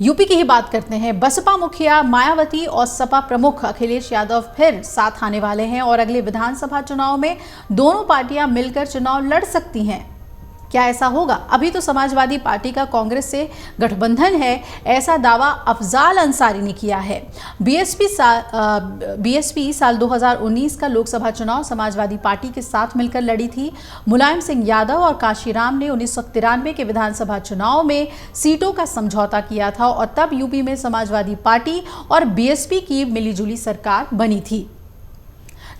UP की ही बात करते हैं। बसपा मुखिया मायावती और सपा प्रमुख अखिलेश यादव फिर साथ आने वाले हैं और अगले विधानसभा चुनाव में दोनों पार्टियां मिलकर चुनाव लड़ सकती हैं। क्या ऐसा होगा? अभी तो समाजवादी पार्टी का कांग्रेस से गठबंधन है, ऐसा दावा अफजाल अंसारी ने किया है। बीएसपी साल 2019 का लोकसभा चुनाव समाजवादी पार्टी के साथ मिलकर लड़ी थी। मुलायम सिंह यादव और काशीराम ने 1993 के विधानसभा चुनाव में सीटों का समझौता किया था और तब यूपी में समाजवादी पार्टी और बीएसपी की मिलीजुली सरकार बनी थी।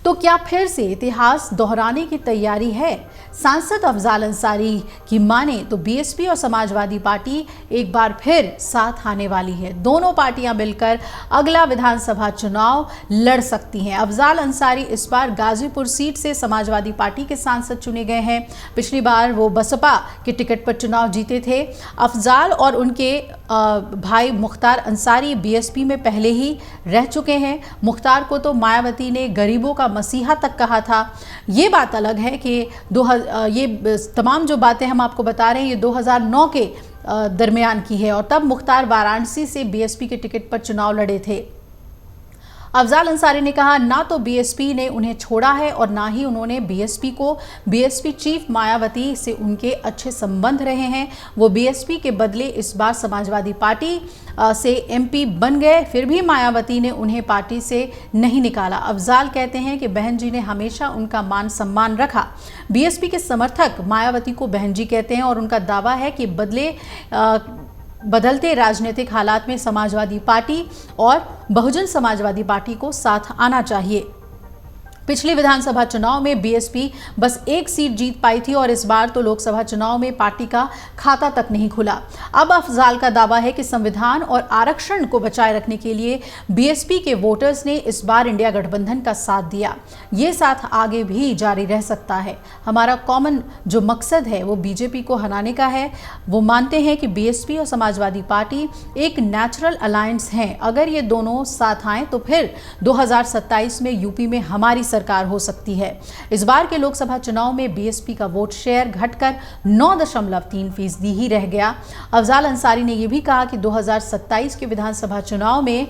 तो क्या फिर से इतिहास दोहराने की तैयारी है? सांसद अफजाल अंसारी की माने तो बीएसपी और समाजवादी पार्टी एक बार फिर साथ आने वाली है। दोनों पार्टियां मिलकर अगला विधानसभा चुनाव लड़ सकती हैं। अफजाल अंसारी इस बार गाजीपुर सीट से समाजवादी पार्टी के सांसद चुने गए हैं। पिछली बार वो बसपा के टिकट पर चुनाव जीते थे। अफजाल और उनके भाई मुख्तार अंसारी बीएसपी में पहले ही रह चुके हैं। मुख्तार को तो मायावती ने गरीबों का मसीहा तक कहा था। ये बात अलग है कि ये तमाम जो बातें हम आपको बता रहे हैं ये 2009 के दरमियान की है और तब मुख्तार वाराणसी से बीएसपी के टिकट पर चुनाव लड़े थे। अफजाल अंसारी ने कहा ना तो बीएसपी ने उन्हें छोड़ा है और ना ही उन्होंने बीएसपी चीफ मायावती से उनके अच्छे संबंध रहे हैं। वो बीएसपी के बदले इस बार समाजवादी पार्टी से एमपी बन गए, फिर भी मायावती ने उन्हें पार्टी से नहीं निकाला। अफजाल कहते हैं कि बहन जी ने हमेशा उनका मान सम्मान रखा। बीएसपी के समर्थक मायावती को बहन जी कहते हैं और उनका दावा है कि बदलते राजनीतिक हालात में समाजवादी पार्टी और बहुजन समाजवादी पार्टी को साथ आना चाहिए। पिछले विधानसभा चुनाव में बीएसपी बस एक सीट जीत पाई थी और इस बार तो लोकसभा चुनाव में पार्टी का खाता तक नहीं खुला। अब अफजाल का दावा है कि संविधान और आरक्षण को बचाए रखने के लिए बीएसपी के वोटर्स ने इस बार इंडिया गठबंधन का साथ दिया। ये साथ आगे भी जारी रह सकता है। हमारा कॉमन जो मकसद है वो बीजेपी को हराने का है। वो मानते हैं कि बीएसपी और समाजवादी पार्टी एक नेचुरल अलायंस हैं। अगर ये दोनों साथ आए तो फिर 2027 में यूपी में हमारी सरकार हो सकती है। इस बार के लोकसभा चुनाव में बीएसपी का वोट शेयर घटकर 9.3% ही रह गया। अफजाल अंसारी ने यह भी कहा कि 2027 के विधानसभा चुनाव में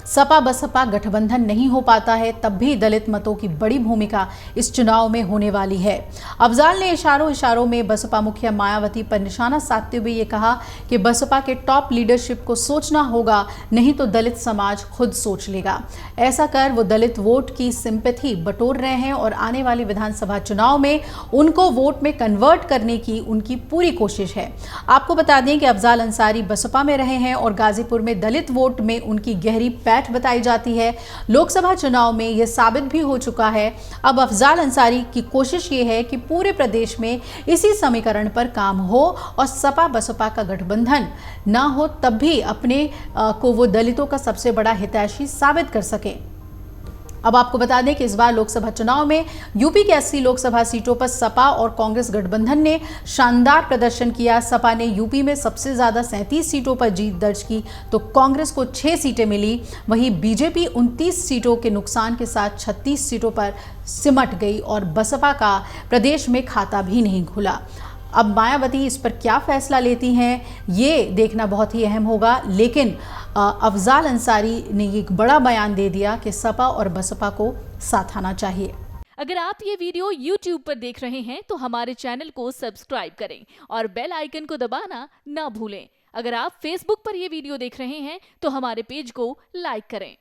सपा बसपा गठबंधन नहीं हो पाता है, तब भी दलित मतों की बड़ी भूमिका इस चुनाव में होने वाली है। अफजाल ने इशारों में बसपा मुखिया मायावती पर निशाना साधते हुए ये कहा कि बसपा के टॉप लीडरशिप को सोचना होगा, नहीं तो दलित समाज खुद सोच लेगा। ऐसा कर वो दलित वोट की सिंपैथी बटोर रहे हैं और आने वाले विधानसभा चुनाव में उनको वोट में कन्वर्ट करने की उनकी पूरी कोशिश है। आपको बता दें कि अफजाल अंसारी बसपा में रहे हैं और गाजीपुर में दलित वोट में उनकी गहरी बताई जाती है। लोकसभा चुनाव में यह साबित भी हो चुका है। अब अफजाल अंसारी की कोशिश ये है कि पूरे प्रदेश में इसी समीकरण पर काम हो और सपा बसपा का गठबंधन ना हो, तब भी अपने को वो दलितों का सबसे बड़ा हितैषी साबित कर सके। अब आपको बता दें कि इस बार लोकसभा चुनाव में यूपी के 80 लोकसभा सीटों पर सपा और कांग्रेस गठबंधन ने शानदार प्रदर्शन किया। सपा ने यूपी में सबसे ज्यादा 37 सीटों पर जीत दर्ज की तो कांग्रेस को 6 सीटें मिली। वहीं बीजेपी 29 सीटों के नुकसान के साथ 36 सीटों पर सिमट गई और बसपा का प्रदेश में खाता भी नहीं खुला। अब मायावती इस पर क्या फैसला लेती हैं ये देखना बहुत ही अहम होगा, लेकिन अफजाल अंसारी ने एक बड़ा बयान दे दिया कि सपा और बसपा को साथ आना चाहिए। अगर आप ये वीडियो YouTube पर देख रहे हैं तो हमारे चैनल को सब्सक्राइब करें और बेल आइकन को दबाना ना भूलें। अगर आप Facebook पर ये वीडियो देख रहे हैं तो हमारे पेज को लाइक करें।